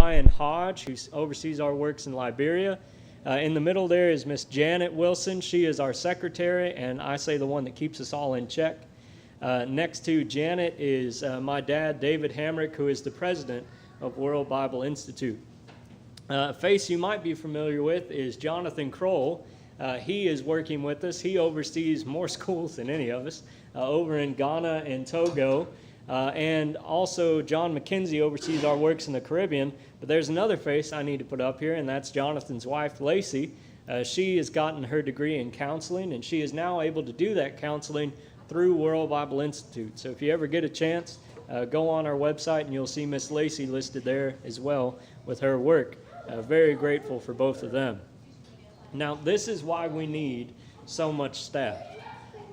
Ryan Hodge, who oversees our works in Liberia. In the middle there is Miss Janet Wilson. She is our secretary, and I say the one that keeps us all in check. Next to Janet is my dad, David Hamrick, who is the president of World Bible Institute. A face you might be familiar with is Jonathan Kroll. He is working with us. He oversees more schools than any of us over in Ghana and Togo. And also John McKenzie oversees our works in the Caribbean. But there's another face I need to put up here, and that's Jonathan's wife, Lacey. She has gotten her degree in counseling, and she is now able to do that counseling through World Bible Institute. So if you ever get a chance, go on our website, and you'll see Miss Lacey listed there as well with her work. Very grateful for both of them. Now, this is why we need so much staff.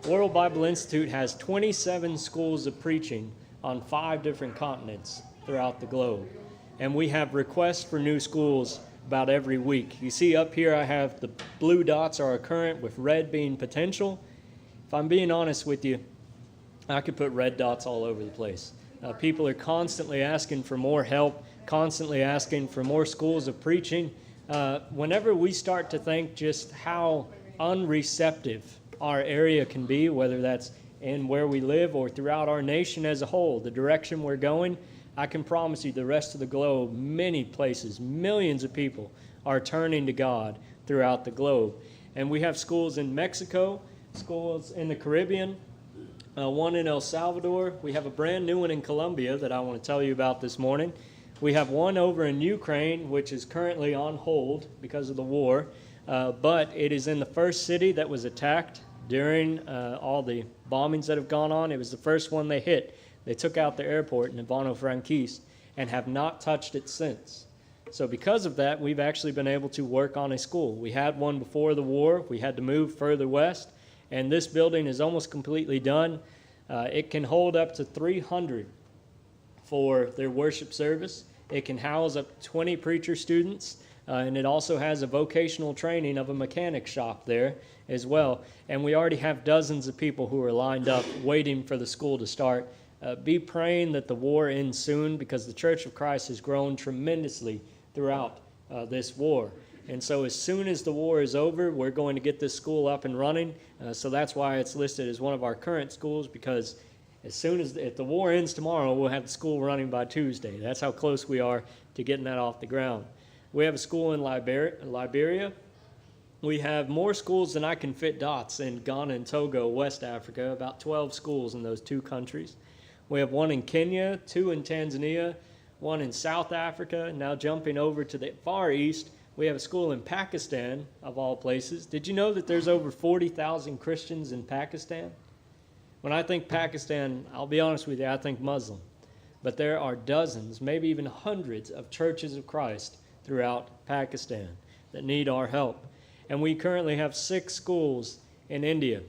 World Bible Institute has 27 schools of preaching on 5 different continents throughout the globe. And we have requests for new schools about every week. You see up here I have the blue dots are current with red being potential. If I'm being honest with you, I could put red dots all over the place. People are constantly asking for more help, constantly asking for more schools of preaching. Whenever we start to think just how unreceptive our area can be, whether that's in where we live or throughout our nation as a whole, the direction we're going, I can promise you the rest of the globe, many places, millions of people are turning to God throughout the globe. And we have schools in Mexico, schools in the Caribbean, one in El Salvador. We have a brand new one in Colombia that I want to tell you about this morning. We have one over in Ukraine, which is currently on hold because of the war, but it is in the first city that was attacked during all the bombings that have gone on. It was the first one they hit. They took out the airport in Ivano-Frankivsk and have not touched it since. So because of that, we've actually been able to work on a school. We had one before the war. We had to move further west, and this building is almost completely done. It can hold up to 300 for their worship service. It can house up to 20 preacher students, and it also has a vocational training of a mechanic shop there as well. And we already have dozens of people who are lined up waiting for the school to start. Be praying that the war ends soon, because the Church of Christ has grown tremendously throughout this war. And so as soon as the war is over, we're going to get this school up and running. So that's why it's listed as one of our current schools, because as soon as if the war ends tomorrow, we'll have the school running by Tuesday. That's how close we are to getting that off the ground. We have a school in Liberia. We have more schools than I can fit dots in Ghana and Togo, West Africa, about 12 schools in those 2 countries. We have one in Kenya, 2 in Tanzania, 1 in South Africa. Now jumping over to the far east, we have a school in Pakistan, of all places. Did you know that there's over 40,000 Christians in Pakistan? When I think Pakistan, I'll be honest with you, I think Muslim. But there are dozens, maybe even hundreds of churches of Christ throughout Pakistan that need our help. And we currently have 6 schools in India.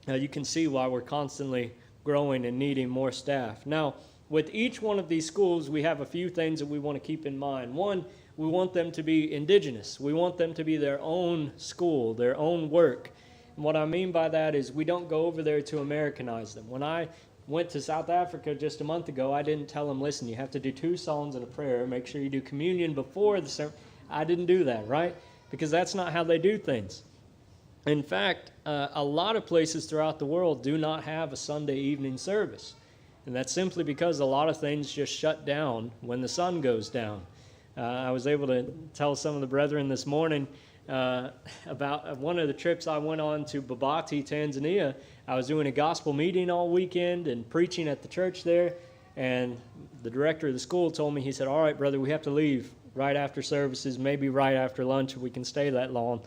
Now you can see why we're constantly growing and needing more staff. Now, with each one of these schools, we have a few things that we want to keep in mind. One, we want them to be indigenous. We want them to be their own school, their own work. And what I mean by that is we don't go over there to Americanize them. When I went to South Africa just a month ago, I didn't tell them, listen, you have to do 2 psalms and a prayer. Make sure you do communion before the sermon. I didn't do that, right? Because that's not how they do things. In fact, a lot of places throughout the world do not have a Sunday evening service. And that's simply because a lot of things just shut down when the sun goes down. I was able to tell some of the brethren this morning about one of the trips I went on to Babati, Tanzania. I was doing a gospel meeting all weekend and preaching at the church there. And the director of the school told me, he said, all right, brother, we have to leave right after services, maybe right after lunch if we can stay that long.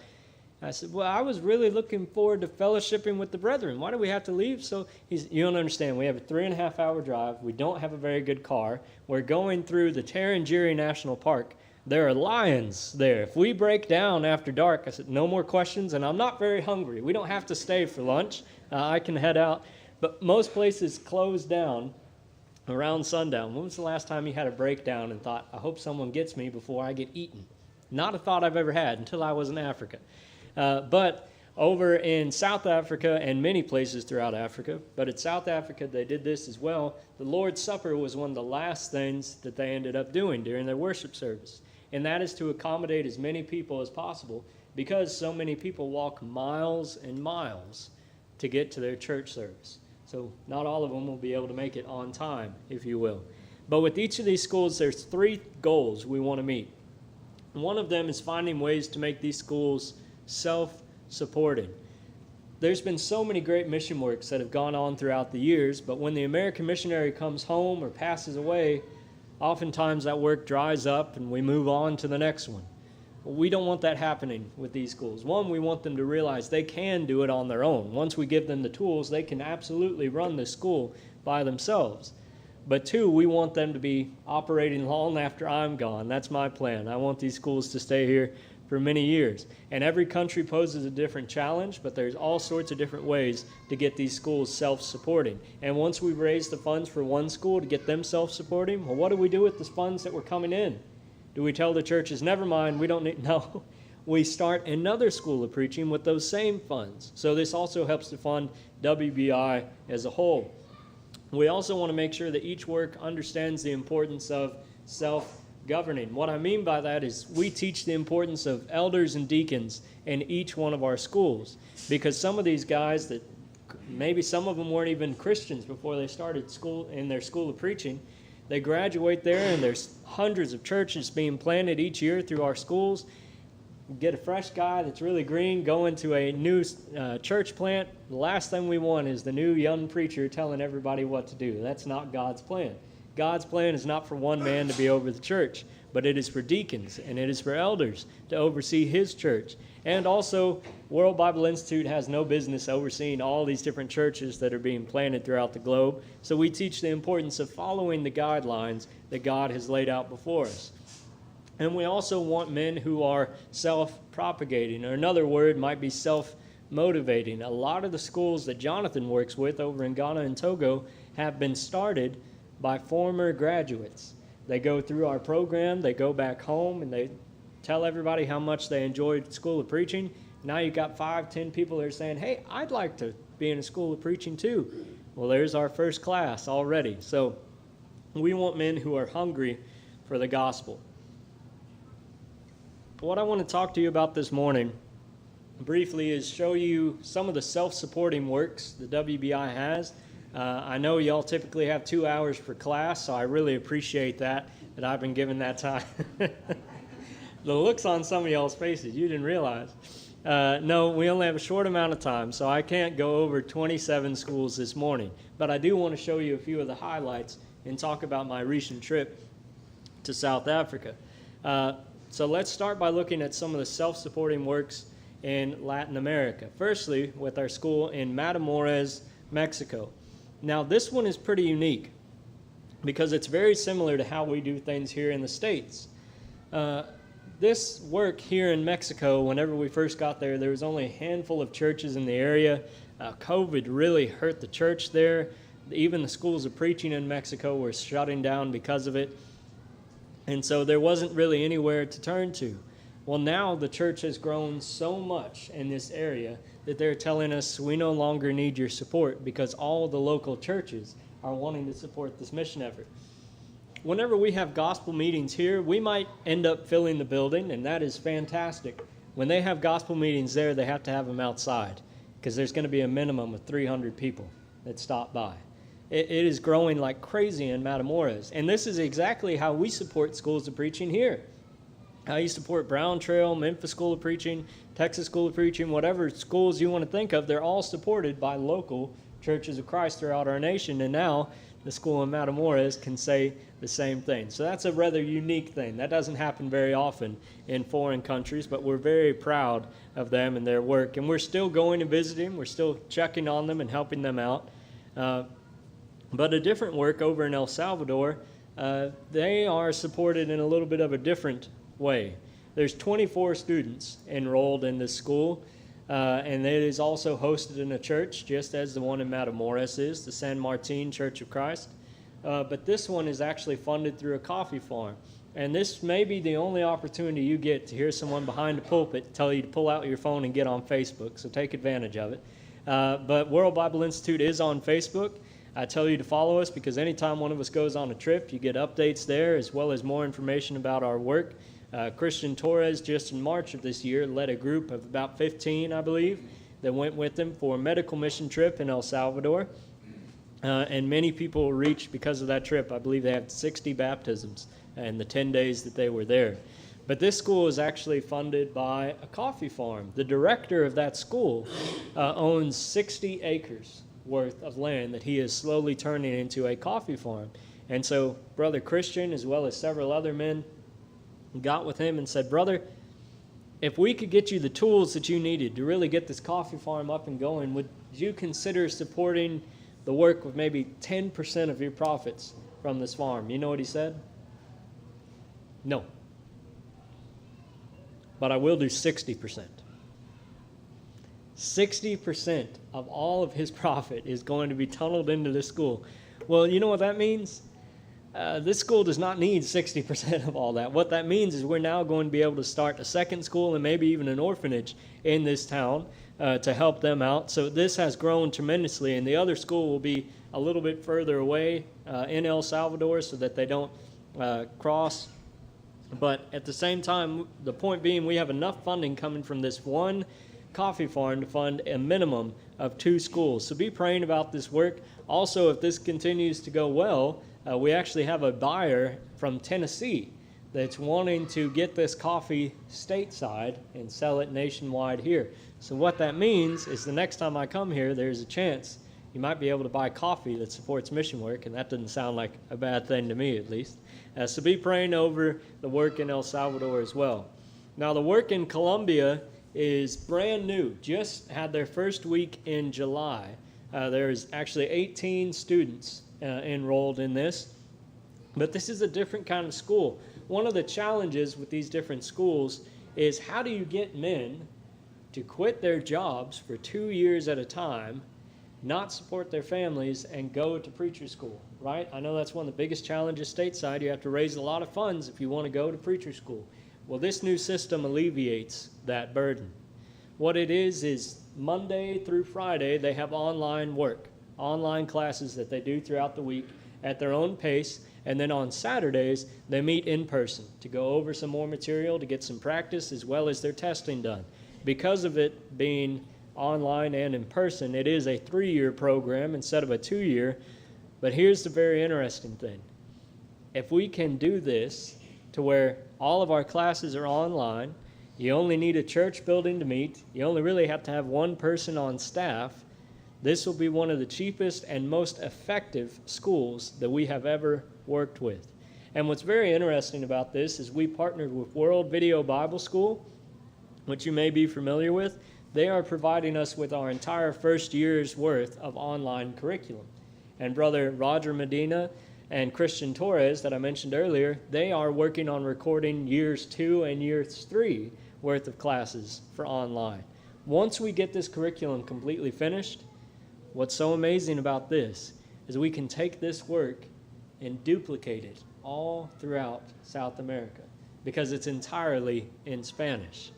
I said, well, I was really looking forward to fellowshipping with the brethren. Why do we have to leave? So you don't understand. We have a 3.5-hour drive. We don't have a very good car. We're going through the Tarangire National Park. There are lions there. If we break down after dark, I said, no more questions, and I'm not very hungry. We don't have to stay for lunch. I can head out. But most places close down around sundown. When was the last time you had a breakdown and thought, I hope someone gets me before I get eaten? Not a thought I've ever had until I was in Africa. But Over in South Africa and many places throughout Africa, but in South Africa they did this as well. The Lord's Supper was one of the last things that they ended up doing during their worship service. And that is to accommodate as many people as possible, because so many people walk miles and miles to get to their church service. So not all of them will be able to make it on time, if you will. But with each of these schools, there's 3 goals we want to meet. One of them is finding ways to make these schools self-supporting. There's been so many great mission works that have gone on throughout the years, but when the American missionary comes home or passes away, oftentimes that work dries up and we move on to the next one. We don't want that happening with these schools. One, we want them to realize they can do it on their own. Once we give them the tools, they can absolutely run this school by themselves. But 2, we want them to be operating long after I'm gone. That's my plan. I want these schools to stay here for many years. And every country poses a different challenge, but there's all sorts of different ways to get these schools self-supporting. And once we raise the funds for one school to get them self-supporting, well, what do we do with the funds that were coming in? Do we tell the churches, never mind, we don't need, no. We start another school of preaching with those same funds. So this also helps to fund WBI as a whole. We also want to make sure that each work understands the importance of self-governing. What I mean by that is we teach the importance of elders and deacons in each one of our schools, because some of these guys that maybe some of them weren't even Christians before they started school in their school of preaching, they graduate there and there's hundreds of churches being planted each year through our schools. Get a fresh guy that's really green, go into a new church plant. The last thing we want is the new young preacher telling everybody what to do. That's not God's plan. God's plan is not for one man to be over the church, but it is for deacons and it is for elders to oversee his church. And also, World Bible Institute has no business overseeing all these different churches that are being planted throughout the globe. So we teach the importance of following the guidelines that God has laid out before us. And we also want men who are self-propagating, or another word might be self-motivating. A lot of the schools that Jonathan works with over in Ghana and Togo have been started by former graduates. They go through our program, they go back home, and they tell everybody how much they enjoyed School of Preaching. Now you've got 5-10 people that are saying, hey, I'd like to be in a School of Preaching too. Well, there's our first class already. So we want men who are hungry for the gospel. What I want to talk to you about this morning briefly is show you some of the self-supporting works the WBI has. I know y'all typically have 2 hours for class, so I really appreciate that I've been given that time. The looks on some of y'all's faces, you didn't realize. No, we only have a short amount of time, so I can't go over 27 schools this morning. But I do want to show you a few of the highlights and talk about my recent trip to South Africa. So let's start by looking at some of the self-supporting works in Latin America. Firstly, with our school in Matamoros, Mexico. Now, this one is pretty unique because it's very similar to how we do things here in the States. This work here in Mexico, whenever we first got there, there was only a handful of churches in the area. COVID really hurt the church there. Even the schools of preaching in Mexico were shutting down because of it. And so there wasn't really anywhere to turn to. Well, now the church has grown so much in this area that they're telling us we no longer need your support because all the local churches are wanting to support this mission effort. Whenever we have gospel meetings here, we might end up filling the building, and that is fantastic. When they have gospel meetings there, they have to have them outside because there's going to be a minimum of 300 people that stop by. It is growing like crazy in Matamoros. And this is exactly how we support schools of preaching here. How you support Brown Trail, Memphis School of Preaching, Texas School of Preaching, whatever schools you want to think of, they're all supported by local churches of Christ throughout our nation. And now the school in Matamoros can say the same thing. So that's a rather unique thing. That doesn't happen very often in foreign countries, but we're very proud of them and their work. And we're still going and visiting. We're still checking on them and helping them out. But a different work over in El Salvador, they are supported in a little bit of a different way. There's 24 students enrolled in this school, and it is also hosted in a church, just as the one in Matamoros is, the San Martin Church of Christ. But this one is actually funded through a coffee farm. And this may be the only opportunity you get to hear someone behind the pulpit tell you to pull out your phone and get on Facebook, so take advantage of it. But World Bible Institute is on Facebook. I tell you to follow us because anytime one of us goes on a trip, you get updates there as well as more information about our work. Christian Torres, just in March of this year, led a group of about 15, I believe, that went with him for a medical mission trip in El Salvador. And many people were reached because of that trip. I believe they had 60 baptisms in the 10 days that they were there. But this school is actually funded by a coffee farm. The director of that school owns 60 acres worth of land that he is slowly turning into a coffee farm. And so Brother Christian, as well as several other men, got with him and said, "Brother, if we could get you the tools that you needed to really get this coffee farm up and going, would you consider supporting the work with maybe 10% of your profits from this farm?" You know what he said? "No. But I will do 60%. 60% of all of his profit is going to be tunneled into this school." Well, you know what that means? This school does not need 60% of all that. What that means is we're now going to be able to start a second school and maybe even an orphanage in this town to help them out. So this has grown tremendously, and the other school will be a little bit further away in El Salvador so that they don't cross. But at the same time, the point being, we have enough funding coming from this one coffee farm to fund a minimum of 2 schools. So be praying about this work. Also, if this continues to go well, we actually have a buyer from Tennessee that's wanting to get this coffee stateside and sell it nationwide here. So what that means is the next time I come here, there's a chance you might be able to buy coffee that supports mission work, and that doesn't sound like a bad thing to me, at least. So be praying over the work in El Salvador as well. Now, the work in Colombia is brand new, just had their first week in July. There's actually 18 students enrolled in this, but this is a different kind of school. One of the challenges with these different schools is how do you get men to quit their jobs for 2 years at a time, not support their families, and go to preacher school, right? I know that's one of the biggest challenges stateside. You have to raise a lot of funds if you want to go to preacher school. Well, this new system alleviates that burden. What it is Monday through Friday, they have online work, online classes that they do throughout the week at their own pace. And then on Saturdays, they meet in person to go over some more material, to get some practice, as well as their testing done. Because of it being online and in person, it is a 3-year program instead of a 2-year. But here's the very interesting thing. If we can do this to where all of our classes are online, you only need a church building to meet, you only really have to have one person on staff, this will be one of the cheapest and most effective schools that we have ever worked with. And what's very interesting about this is we partnered with World Video Bible School, which you may be familiar with. They are providing us with our entire first year's worth of online curriculum. And Brother Roger Medina and Christian Torres that I mentioned earlier, they are working on recording years 2 and years 3 worth of classes for online. Once we get this curriculum completely finished, what's so amazing about this is we can take this work and duplicate it all throughout South America because it's entirely in Spanish.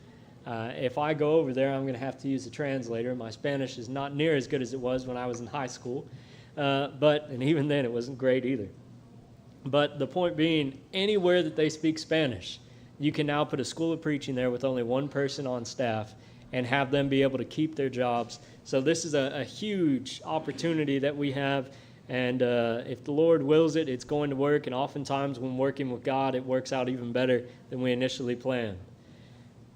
If I go over there, I'm going to have to use a translator. My Spanish is not near as good as it was when I was in high school, and even then it wasn't great either. But the point being, anywhere that they speak Spanish, you can now put a school of preaching there with only one person on staff and have them be able to keep their jobs. So this is a huge opportunity that we have, and if the Lord wills it, it's going to work, and oftentimes when working with God, it works out even better than we initially planned.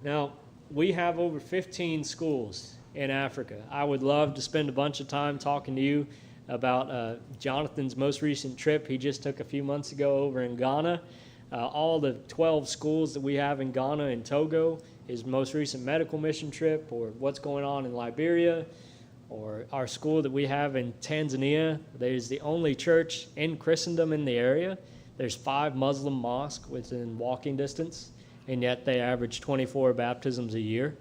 Now, we have over 15 schools in Africa. I would love to spend a bunch of time talking to you about Jonathan's most recent trip he just took a few months ago over in Ghana. All the 12 schools that we have in Ghana and Togo, his most recent medical mission trip, or what's going on in Liberia, or our school that we have in Tanzania. There's the only church in Christendom in the area. There's 5 Muslim mosques within walking distance, and yet they average 24 baptisms a year,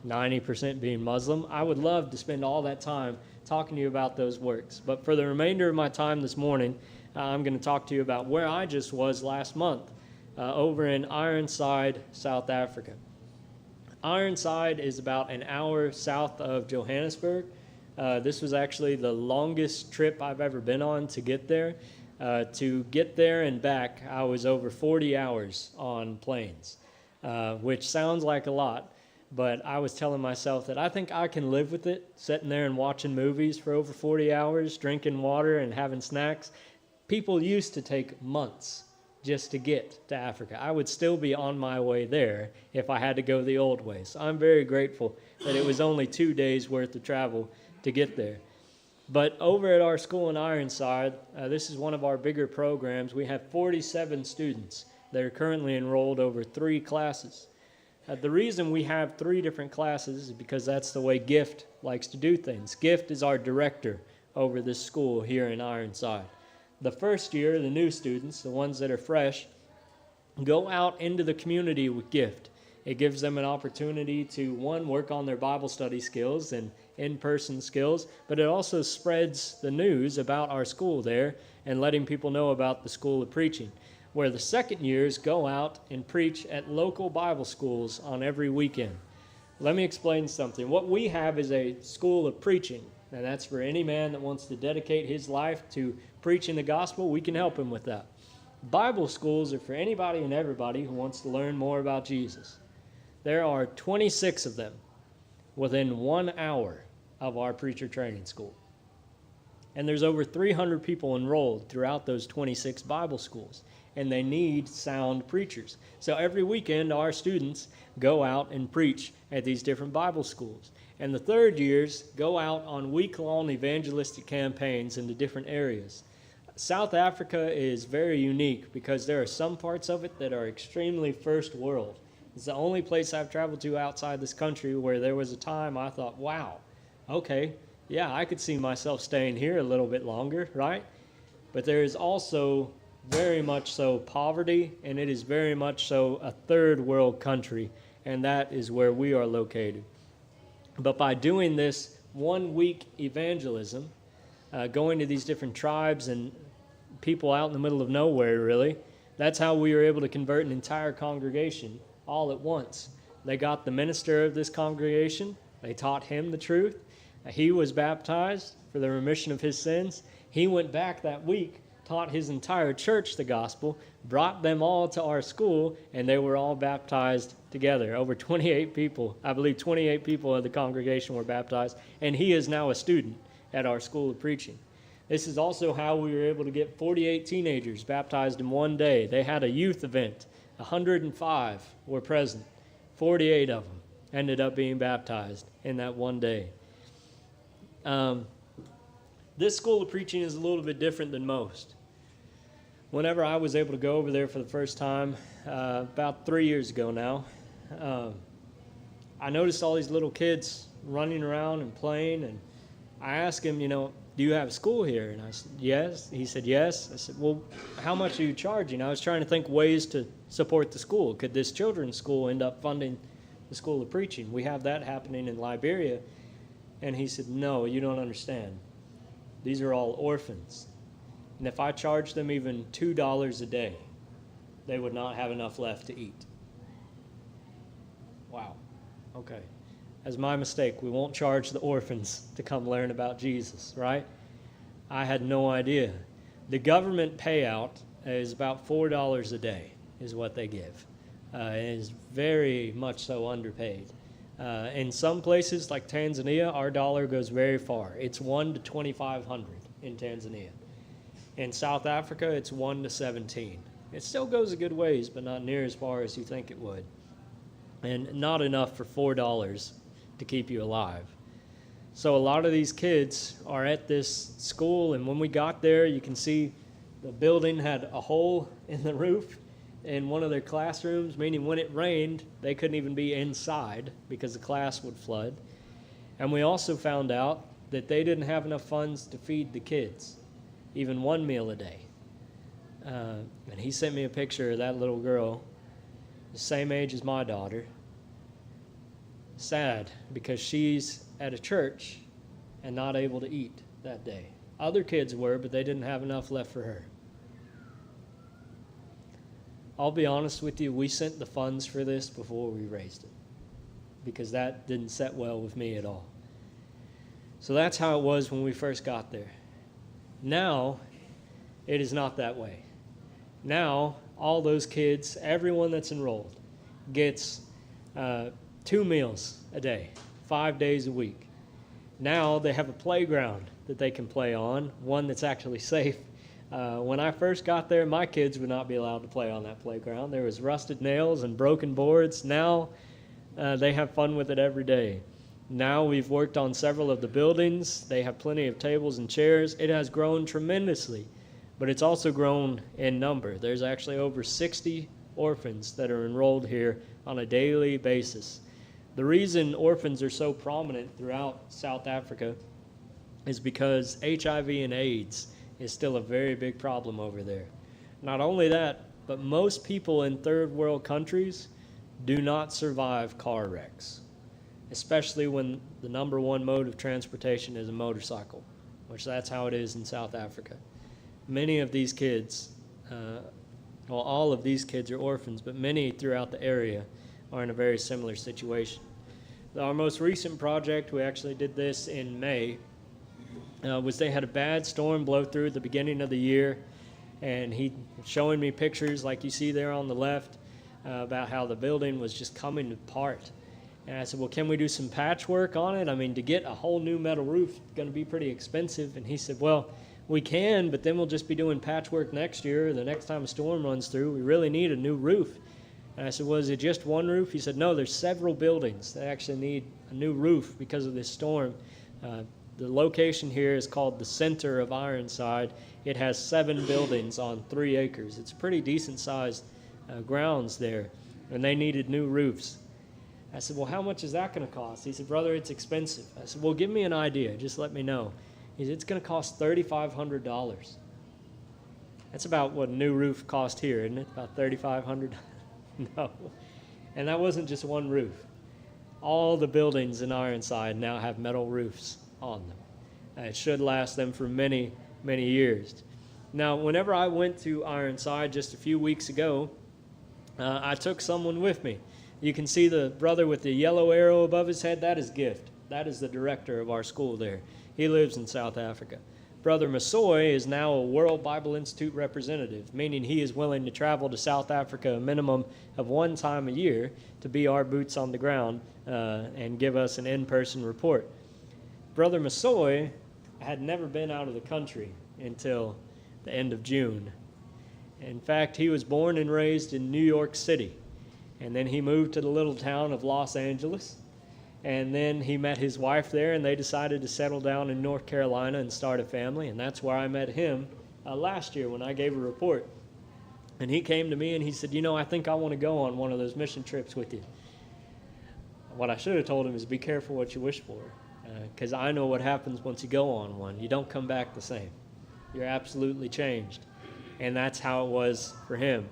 90% being Muslim. I would love to spend all that time talking to you about those works. But for the remainder of my time this morning, I'm going to talk to you about where I just was last month. over in Ironside, South Africa. Ironside is about an hour south of Johannesburg. This was actually the longest trip I've ever been on to get there. To get there and back, I was over 40 hours on planes, which sounds like a lot, but I was telling myself that I think I can live with it, sitting there and watching movies for over 40 hours, drinking water and having snacks. People used to take months just to get to Africa. I would still be on my way there if I had to go the old way. So I'm very grateful that it was only 2 days worth of travel to get there. But over at our school in Ironside, this is one of our bigger programs. We have 47 students that are currently enrolled over 3 classes. The reason we have 3 different classes is because that's the way Gift likes to do things. Gift is our director over this school here in Ironside. The first year, the new students, the ones that are fresh, go out into the community with Gift. It gives them an opportunity to, one, work on their Bible study skills and in-person skills, but it also spreads the news about our school there and letting people know about the School of Preaching, where the second years go out and preach at local Bible schools on every weekend. Let me explain something. What we have is a School of Preaching, and that's for any man that wants to dedicate his life to preaching the gospel. We can help him with that. Bible schools are for anybody and everybody who wants to learn more about Jesus. There are 26 of them within 1 hour of our preacher training school. And there's over 300 people enrolled throughout those 26 Bible schools, and they need sound preachers. So every weekend, our students go out and preach at these different Bible schools. And the third years go out on week-long evangelistic campaigns into different areas. South Africa is very unique because there are some parts of it that are extremely first world. It's the only place I've traveled to outside this country where there was a time I thought, wow, okay, yeah, I could see myself staying here a little bit longer, right? But there is also very much so poverty, and it is very much so a third world country, and that is where we are located. But by doing this 1 week evangelism, going to these different tribes and people out in the middle of nowhere, really, that's how we were able to convert an entire congregation all at once. They got the minister of this congregation, they taught him the truth, he was baptized for the remission of his sins. He went back that week, taught his entire church the gospel, brought them all to our school, and they were all baptized together. Over 28 people, I believe 28 people of the congregation were baptized, and he is now a student at our School of Preaching. This is also how we were able to get 48 teenagers baptized in one day. They had a youth event. 105 were present. 48 of them ended up being baptized in that one day. This School of Preaching is a little bit different than most. Whenever I was able to go over there for the first time, about 3 years ago now, I noticed all these little kids running around and playing, and I asked him, do you have school here? And I said, yes. He said, yes. I said, well, how much are you charging? I was trying to think ways to support the school. Could this children's school end up funding the School of Preaching? We have that happening in Liberia. And he said, no, you don't understand. These are all orphans. And if I charged them even $2 a day, they would not have enough left to eat. Wow. Okay. That's my mistake. We won't charge the orphans to come learn about Jesus, right? I had no idea. The government payout is about $4 a day is what they give. It is very much so underpaid. In some places like Tanzania, our dollar goes very far. It's 1 to 2,500 in Tanzania. In South Africa, it's 1 to 17. It still goes a good ways, but not near as far as you think it would. And not enough for $4 to keep you alive. So a lot of these kids are at this school, and when we got there, you can see the building had a hole in the roof in one of their classrooms, meaning when it rained, they couldn't even be inside because the class would flood. And we also found out that they didn't have enough funds to feed the kids, even one meal a day. And he sent me a picture of that little girl, the same age as my daughter. Sad, because she's at a church and not able to eat that day. Other kids were, but they didn't have enough left for her. I'll be honest with you, we sent the funds for this before we raised it, because that didn't set well with me at all. So that's how it was when we first got there. Now, it is not that way. Now, all those kids, everyone that's enrolled, gets 2 meals a day, 5 days a week. Now they have a playground that they can play on, one that's actually safe. When I first got there, my kids would not be allowed to play on that playground. There was rusted nails and broken boards. Now they have fun with it every day. Now we've worked on several of the buildings. They have plenty of tables and chairs. It has grown tremendously, but it's also grown in number. There's actually over 60 orphans that are enrolled here on a daily basis. The reason orphans are so prominent throughout South Africa is because HIV and AIDS is still a very big problem over there. Not only that, but most people in third world countries do not survive car wrecks, especially when the number one mode of transportation is a motorcycle, which that's how it is in South Africa. Many of these kids, all of these kids are orphans, but many throughout the area are in a very similar situation. Our most recent project, we actually did this in May, was they had a bad storm blow through at the beginning of the year, and he was showing me pictures like you see there on the left about how the building was just coming apart. And I said, well, can we do some patchwork on it? I mean, to get a whole new metal roof is going to be pretty expensive. And he said, well, we can, but then we'll just be doing patchwork next year. The next time a storm runs through, we really need a new roof. And I said, well, is it just one roof? He said, no, there's several buildings that actually need a new roof because of this storm. The location here is called the center of Ironside. It has 7 buildings on 3 acres. It's pretty decent sized grounds there, and they needed new roofs. I said, well, how much is that going to cost? He said, brother, it's expensive. I said, well, give me an idea. Just let me know. He said, it's going to cost $3,500. That's about what a new roof cost here, isn't it? About $3,500? No. And that wasn't just one roof. All the buildings in Ironside now have metal roofs on them. It should last them for many, many years. Now, whenever I went to Ironside just a few weeks ago, I took someone with me. You can see the brother with the yellow arrow above his head. That is Gift. That is the director of our school there. He lives in South Africa. Brother Masoy is now a World Bible Institute representative, meaning he is willing to travel to South Africa a minimum of 1 time a year to be our boots on the ground and give us an in-person report. Brother Masoy had never been out of the country until the end of June. In fact, he was born and raised in New York City, and then he moved to the little town of Los Angeles, and then he met his wife there, and they decided to settle down in North Carolina and start a family, and that's where I met him last year when I gave a report. And he came to me and he said, you know, I think I want to go on one of those mission trips with you. What I should have told him is be careful what you wish for, because I know what happens once you go on one. You don't come back the same. You're absolutely changed. And that's how it was for him.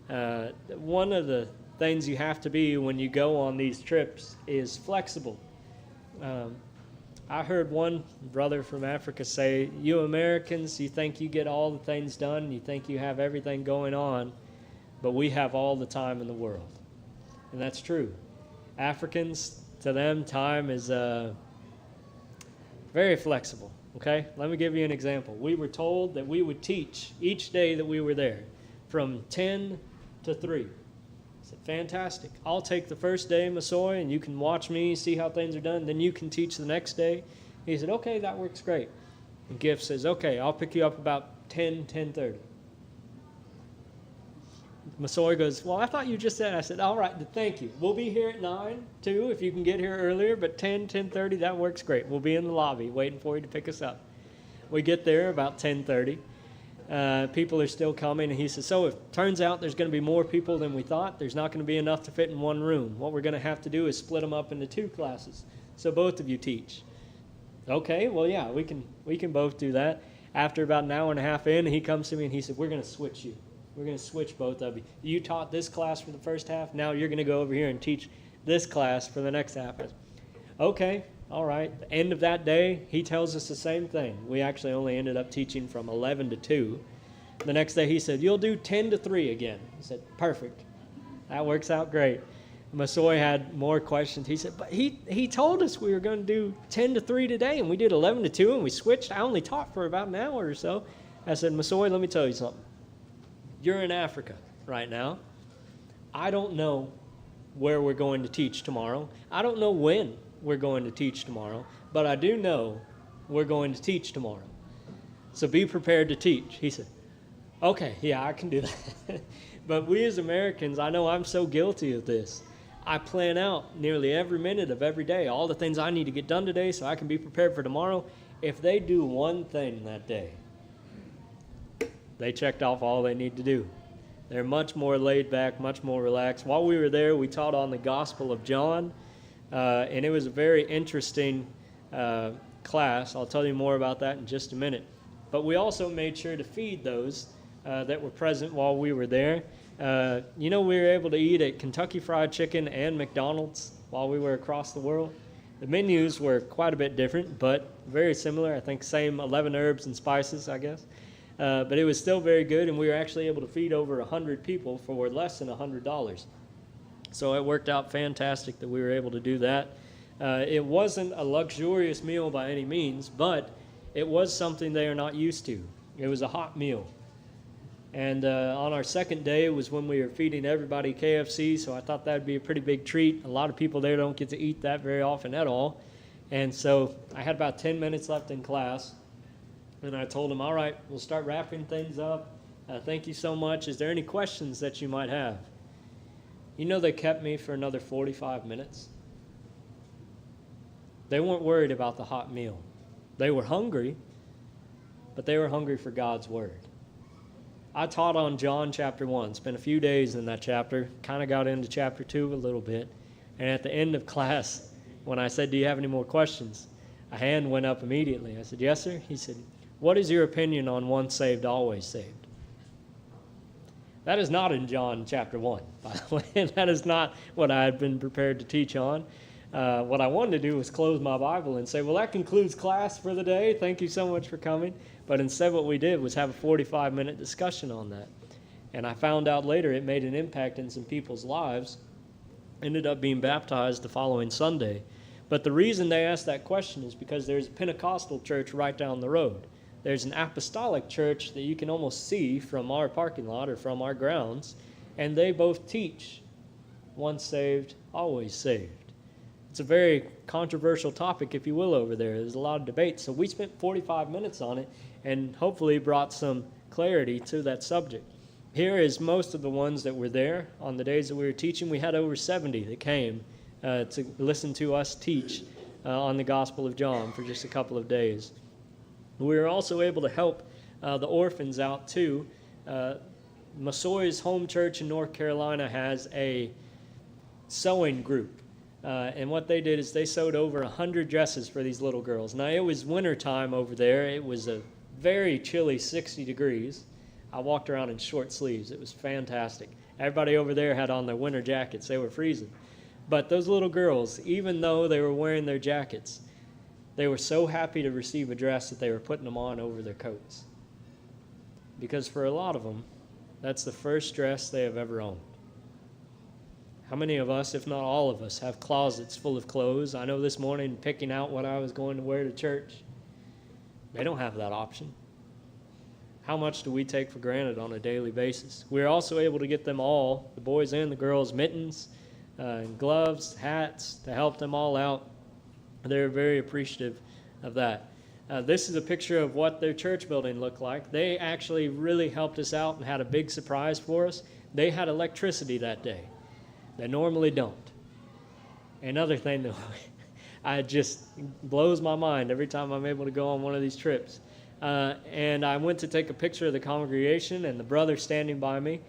One of the things you have to be when you go on these trips is flexible. I heard one brother from Africa say, you Americans, you think you get all the things done, you think you have everything going on, but we have all the time in the world. And that's true. Africans, to them, time is very flexible. Okay, let me give you an example. We were told that we would teach each day that we were there from 10 to 3. I said, fantastic. I'll take the first day, Masoy, and you can watch me, see how things are done. Then you can teach the next day. He said, okay, that works great. And Gift says, okay, I'll pick you up about 10:30. Masoy goes, well, I thought you just said. I said, all right, thank you. We'll be here at 9, too, if you can get here earlier, but 10:30, that works great. We'll be in the lobby waiting for you to pick us up. We get there about 10:30. People are still coming, and he says, so if it turns out there's going to be more people than we thought, there's not going to be enough to fit in one room. What we're going to have to do is split them up into 2 classes, so both of you teach. Okay, well, yeah, we can both do that. After about an hour and a half in, he comes to me, and he said, we're going to switch you. We're going to switch both of you. You taught this class for the first half. Now you're going to go over here and teach this class for the next half. Okay, all right. The end of that day, he tells us the same thing. We actually only ended up teaching from 11 to 2. The next day he said, you'll do 10 to 3 again. I said, perfect. That works out great. Masoy had more questions. He said, but he told us we were going to do 10 to 3 today, and we did 11 to 2, and we switched. I only taught for about an hour or so. I said, Masoy, let me tell you something. You're in Africa right now. I don't know where we're going to teach tomorrow. I don't know when we're going to teach tomorrow, but I do know we're going to teach tomorrow. So be prepared to teach. He said, okay, yeah, I can do that. But we as Americans, I know I'm so guilty of this. I plan out nearly every minute of every day, all the things I need to get done today so I can be prepared for tomorrow. If they do one thing that day, they checked off all they need to do. They're much more laid back, much more relaxed. While we were there, we taught on the Gospel of John, and it was a very interesting class. I'll tell you more about that in just a minute. But we also made sure to feed those that were present while we were there. We were able to eat at Kentucky Fried Chicken and McDonald's while we were across the world. The menus were quite a bit different, but very similar. I think same 11 herbs and spices, I guess. But it was still very good, and we were actually able to feed over 100 people for less than $100. So it worked out fantastic that we were able to do that. It wasn't a luxurious meal by any means, but it was something they are not used to. It was a hot meal. And on our second day was when we were feeding everybody KFC, so I thought that would be a pretty big treat. A lot of people there don't get to eat that very often at all. And so I had about 10 minutes left in class. And I told them, all right, we'll start wrapping things up. Thank you so much. Is there any questions that you might have? You know, they kept me for another 45 minutes. They weren't worried about the hot meal. They were hungry, but they were hungry for God's word. I taught on John chapter 1, spent a few days in that chapter, kind of got into chapter 2 a little bit. And at the end of class, when I said, do you have any more questions? A hand went up immediately. I said, yes, sir. He said, what is your opinion on once saved, always saved? That is not in John chapter 1, by the way. That is not what I had been prepared to teach on. What I wanted to do was close my Bible and say, well, that concludes class for the day. Thank you so much for coming. But instead what we did was have a 45-minute discussion on that. And I found out later it made an impact in some people's lives. Ended up being baptized the following Sunday. But the reason they asked that question is because there's a Pentecostal church right down the road. There's an apostolic church that you can almost see from our parking lot or from our grounds, and they both teach once saved, always saved. It's a very controversial topic, if you will, over there. There's a lot of debate. So we spent 45 minutes on it and hopefully brought some clarity to that subject. Here is most of the ones that were there on the days that we were teaching. We had over 70 that came to listen to us teach on the Gospel of John for just a couple of days. We were also able to help the orphans out, too. Masoy's home church in North Carolina has a sewing group. And what they did is they sewed over 100 dresses for these little girls. Now, it was winter time over there. It was a very chilly 60 degrees. I walked around in short sleeves. It was fantastic. Everybody over there had on their winter jackets. They were freezing. But those little girls, even though they were wearing their jackets, they were so happy to receive a dress that they were putting them on over their coats. Because for a lot of them, that's the first dress they have ever owned. How many of us, if not all of us, have closets full of clothes? I know this morning, picking out what I was going to wear to church, they don't have that option. How much do we take for granted on a daily basis? We're also able to get them all, the boys and the girls, mittens, and gloves, hats, to help them all out. They're very appreciative of that. This is a picture of what their church building looked like. They actually really helped us out and had a big surprise for us. They had electricity that day. They normally don't. Another thing that I just blows my mind every time I'm able to go on one of these trips. And I went to take a picture of the congregation, and the brother standing by me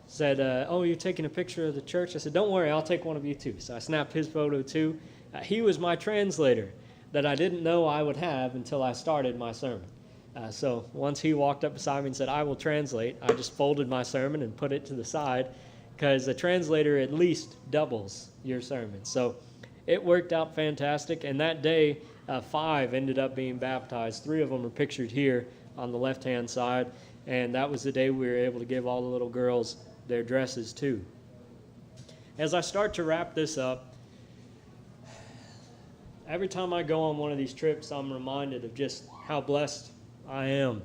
said, oh, you're taking a picture of the church? I said, don't worry, I'll take one of you too. So I snapped his photo too. He was my translator that I didn't know I would have until I started my sermon. So once he walked up beside me and said, I will translate, I just folded my sermon and put it to the side, because the translator at least doubles your sermon. So it worked out fantastic. And that day, 5 ended up being baptized. 3 of them are pictured here on the left-hand side. and that was the day we were able to give all the little girls their dresses too. As I start to wrap this up, every time I go on one of these trips, I'm reminded of just how blessed I am.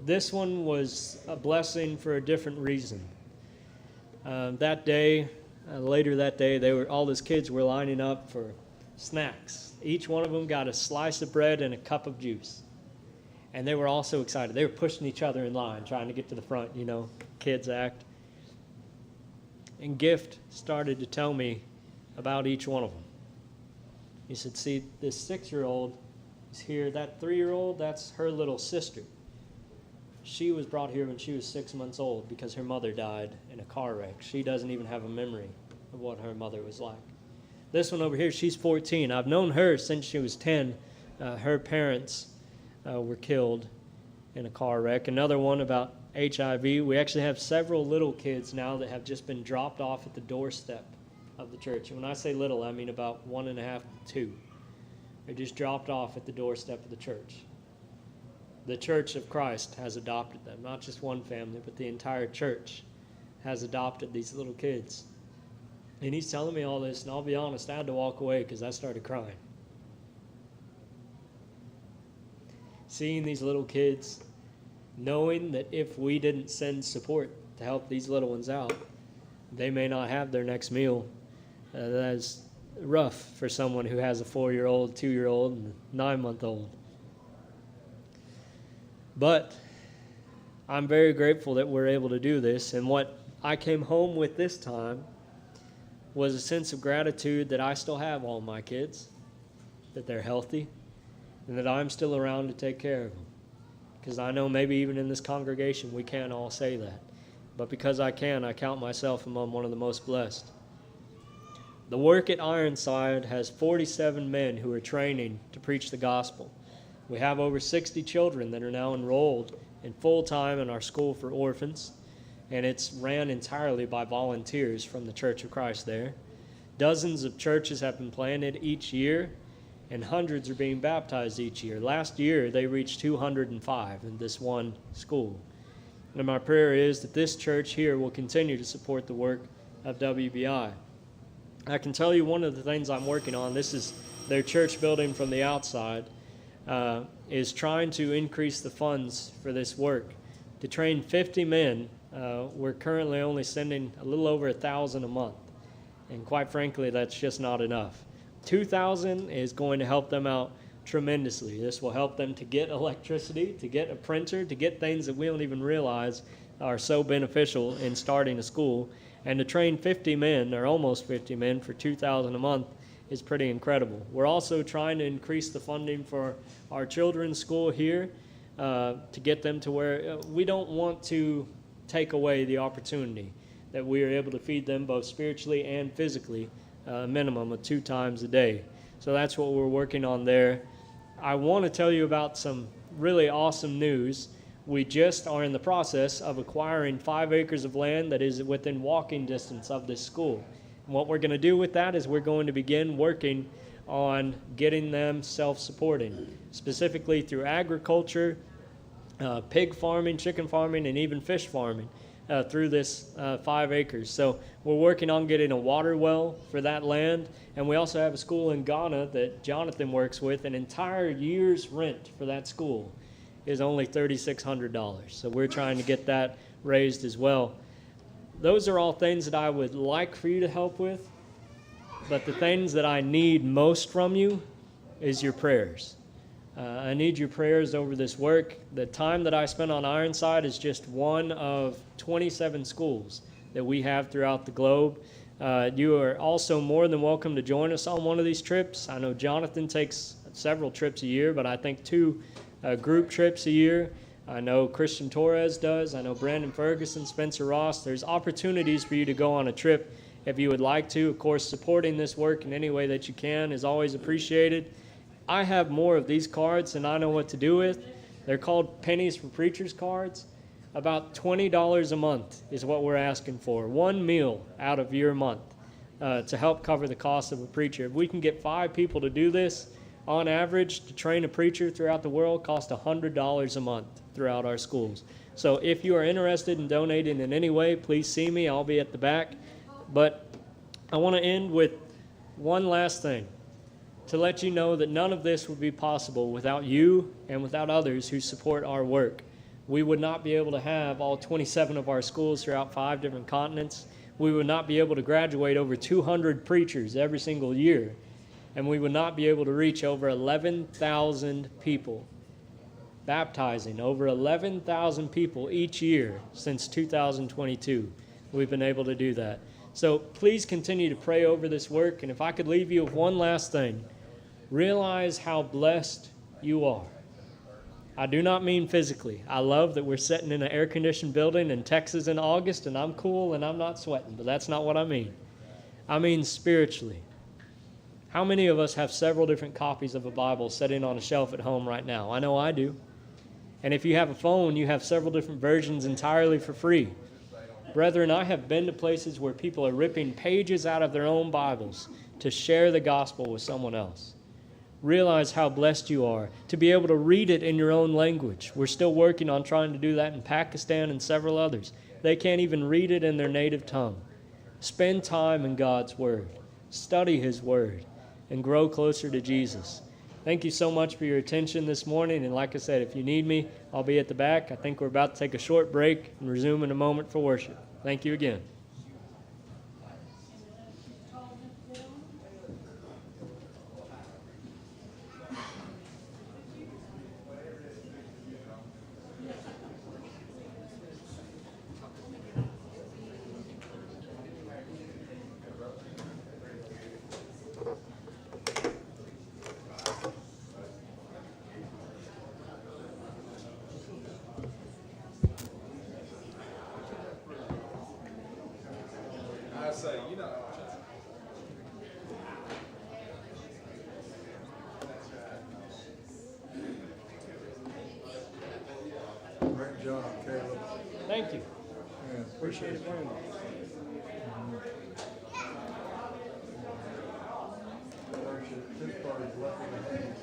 This one was a blessing for a different reason. That day, later that day, all those kids were lining up for snacks. Each one of them got a slice of bread and a cup of juice. And they were all so excited. They were pushing each other in line, trying to get to the front, kids act. And Gift started to tell me about each one of them. He said, see, this 6-year-old is here. That 3-year-old, that's her little sister. She was brought here when she was 6 months old because her mother died in a car wreck. She doesn't even have a memory of what her mother was like. This one over here, she's 14. I've known her since she was 10. Her parents were killed in a car wreck. Another one about HIV. We actually have several little kids now that have just been dropped off at the doorstep of the church. And when I say little, I mean about 1.5 to 2. They're just dropped off at the doorstep of the church. The Church of Christ has adopted them. Not just one family, but the entire church has adopted these little kids. And he's telling me all this, and I'll be honest, I had to walk away because I started crying. Seeing these little kids, knowing that if we didn't send support to help these little ones out, they may not have their next meal. That is rough for someone who has a 4-year-old, 2-year-old, and a 9-month-old. But I'm very grateful that we're able to do this. And what I came home with this time was a sense of gratitude that I still have all my kids, that they're healthy, and that I'm still around to take care of them. Because I know maybe even in this congregation we can't all say that. But because I can, I count myself among one of the most blessed. The work at Ironside has 47 men who are training to preach the gospel. We have over 60 children that are now enrolled in full-time in our school for orphans, and it's ran entirely by volunteers from the Church of Christ there. Dozens of churches have been planted each year, and hundreds are being baptized each year. Last year, they reached 205 in this one school. And my prayer is that this church here will continue to support the work of WBI. I can tell you one of the things I'm working on, this is their church building from the outside, is trying to increase the funds for this work. To train 50 men, we're currently only sending a little over 1,000 a month. And quite frankly, that's just not enough. 2,000 is going to help them out tremendously. This will help them to get electricity, to get a printer, to get things that we don't even realize are so beneficial in starting a school. And to train 50 men, or almost 50 men, for 2,000 a month is pretty incredible. We're also trying to increase the funding for our children's school here to get them to where we don't want to take away the opportunity that we are able to feed them both spiritually and physically, a minimum of 2 times a day. So that's what we're working on there. I want to tell you about some really awesome news. We just are in the process of acquiring 5 acres of land that is within walking distance of this school. And what we're going to do with that is we're going to begin working on getting them self-supporting, specifically through agriculture, pig farming, chicken farming, and even fish farming through this 5 acres. So we're working on getting a water well for that land, and we also have a school in Ghana that Jonathan works with. An entire year's rent for that school is only $3,600. So we're trying to get that raised as well. Those are all things that I would like for you to help with, but the things that I need most from you is your prayers. I need your prayers over this work. The time that I spent on Ironside is just one of 27 schools that we have throughout the globe. You are also more than welcome to join us on one of these trips. I know Jonathan takes several trips a year, but I think 2 group trips a year. I know Christian Torres does. I know Brandon Ferguson, Spencer Ross. There's opportunities for you to go on a trip if you would like to. Of course, supporting this work in any way that you can is always appreciated. I have more of these cards than I know what to do with. They're called Pennies for Preachers cards. About $20 a month is what we're asking for. 1 meal out of your month to help cover the cost of a preacher. If we can get 5 people to do this, On average, to train a preacher throughout the world costs $100 a month throughout our schools. So if you are interested in donating in any way, please see me. I'll be at the back. But I want to end with one last thing, to let you know that none of this would be possible without you and without others who support our work. We would not be able to have all 27 of our schools throughout 5 different continents. We would not be able to graduate over 200 preachers every single year. And we would not be able to reach over 11,000 people, baptizing over 11,000 people each year since 2022. We've been able to do that. So please continue to pray over this work. And if I could leave you with one last thing, realize how blessed you are. I do not mean physically. I love that we're sitting in an air-conditioned building in Texas in August, and I'm cool and I'm not sweating, but that's not what I mean. I mean spiritually. How many of us have several different copies of a Bible sitting on a shelf at home right now? I know I do. And if you have a phone, you have several different versions entirely for free. Brethren, I have been to places where people are ripping pages out of their own Bibles to share the gospel with someone else. Realize how blessed you are to be able to read it in your own language. We're still working on trying to do that in Pakistan and several others. They can't even read it in their native tongue. Spend time in God's Word. Study His Word and grow closer to Jesus. Thank you so much for your attention this morning. And like I said, if you need me, I'll be at the back. I think we're about to take a short break and resume in a moment for worship. Thank you again. Great job, Caleb. Thank you. Yeah, Appreciate it very much. This part is left in the hand.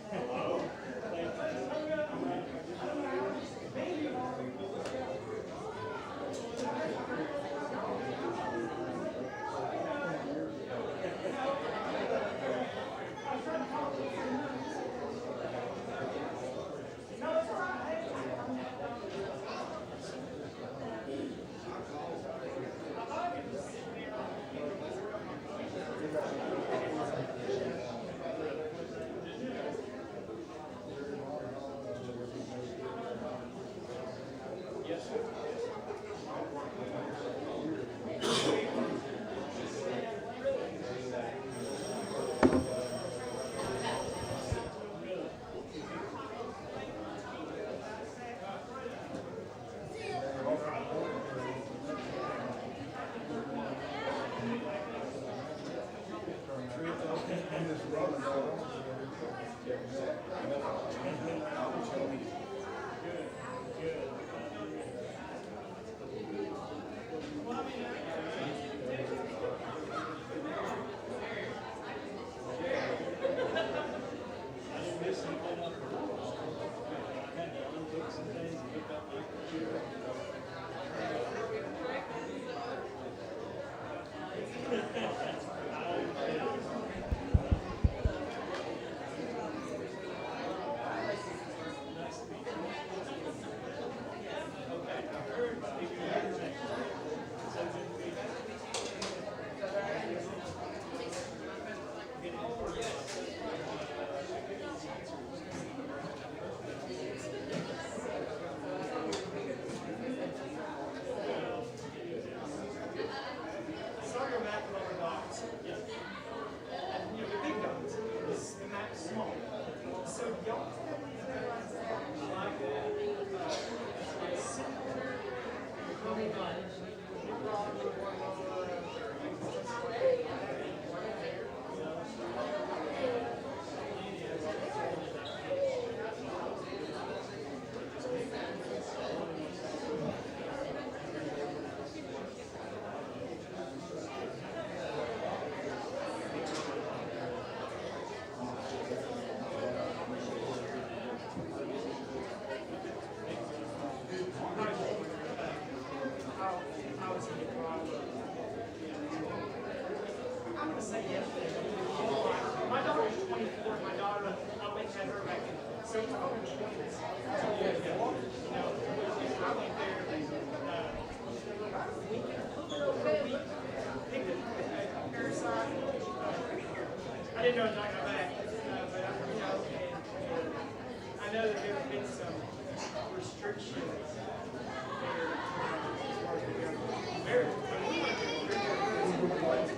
say yesterday. My daughter's 24. My daughter, I went to her back in sometime in the 20s. You know, I went there we picked a parasite. I didn't know it was not going back, but you know, and I know that there have been some restrictions there as far as we go. When we went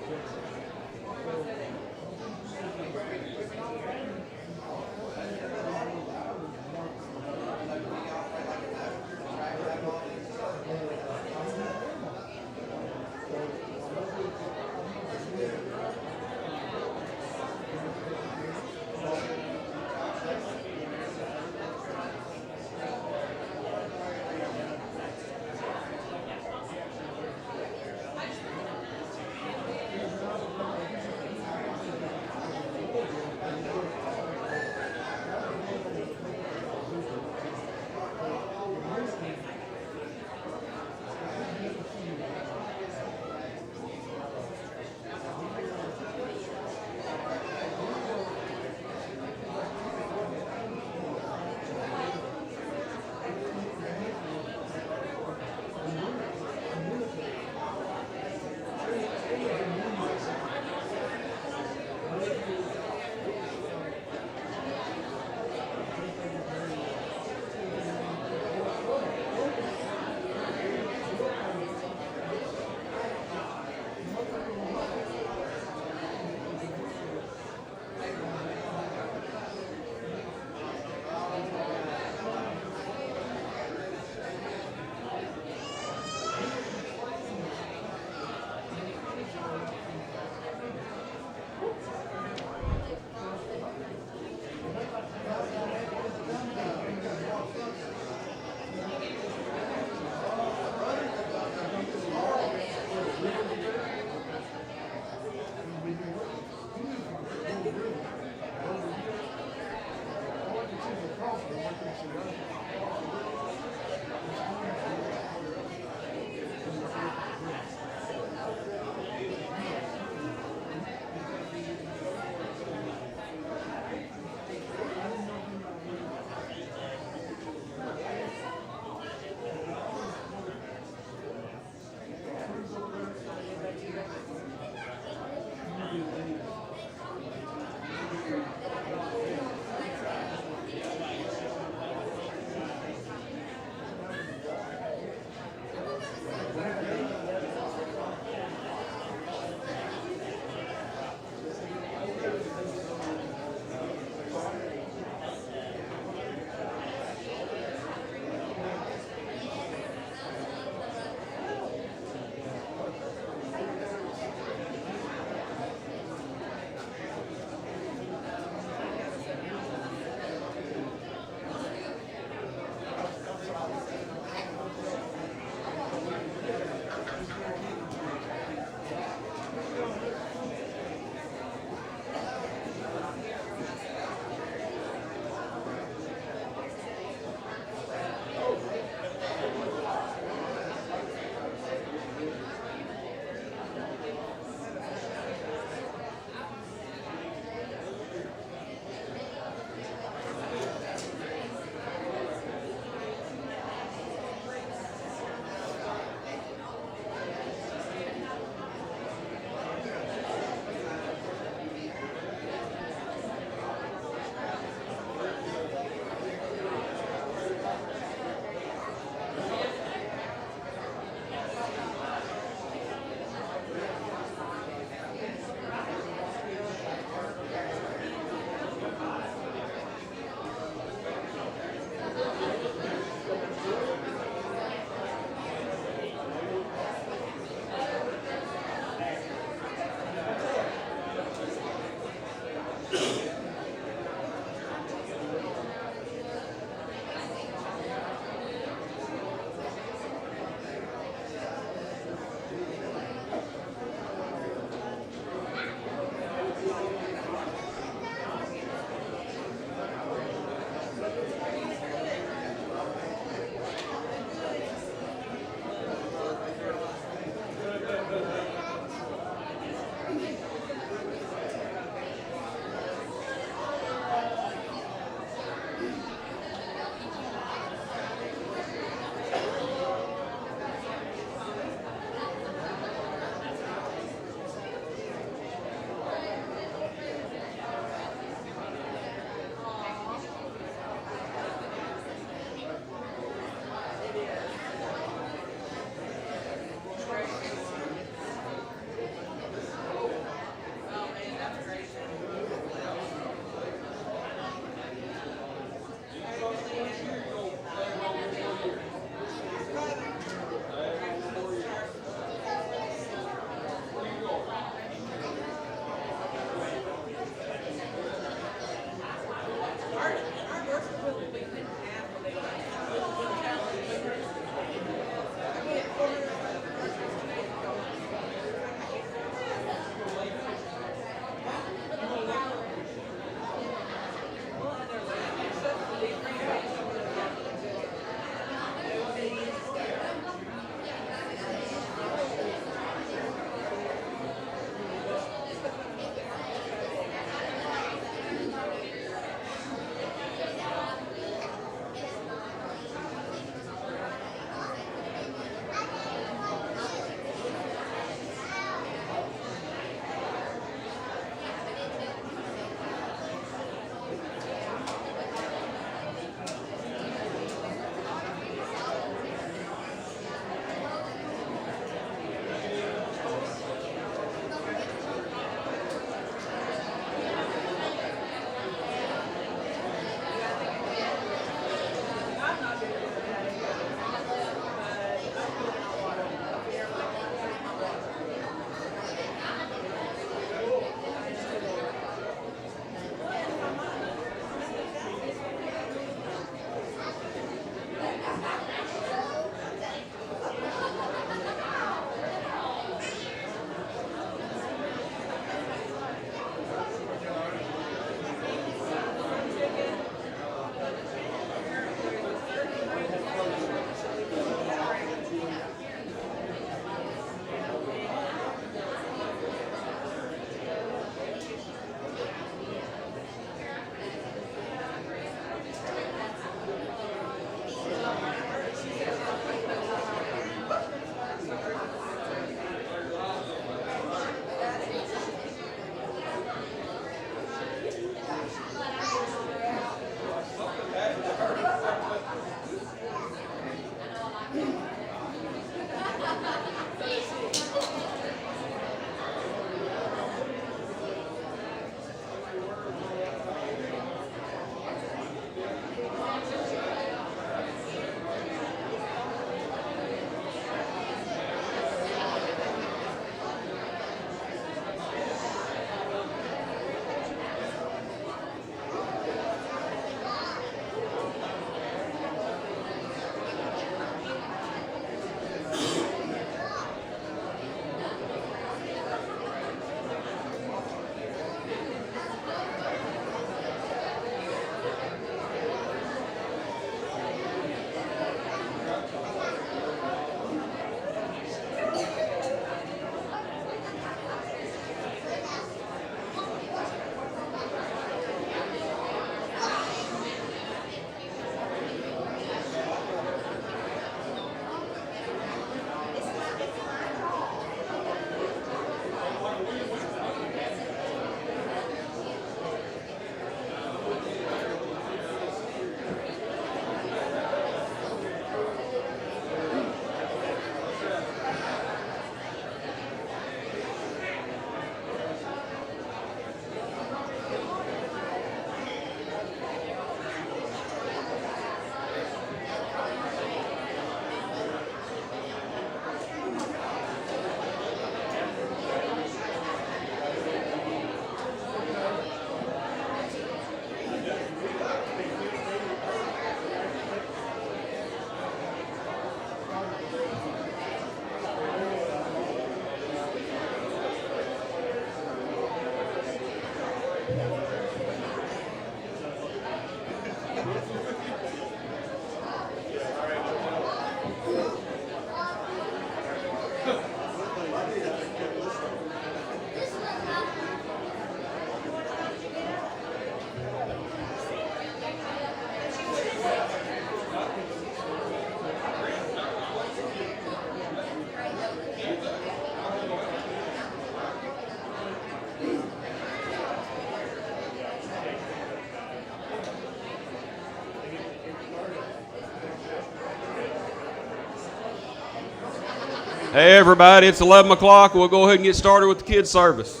Hey, everybody, it's 11 o'clock. We'll go ahead and get started with the kids' service.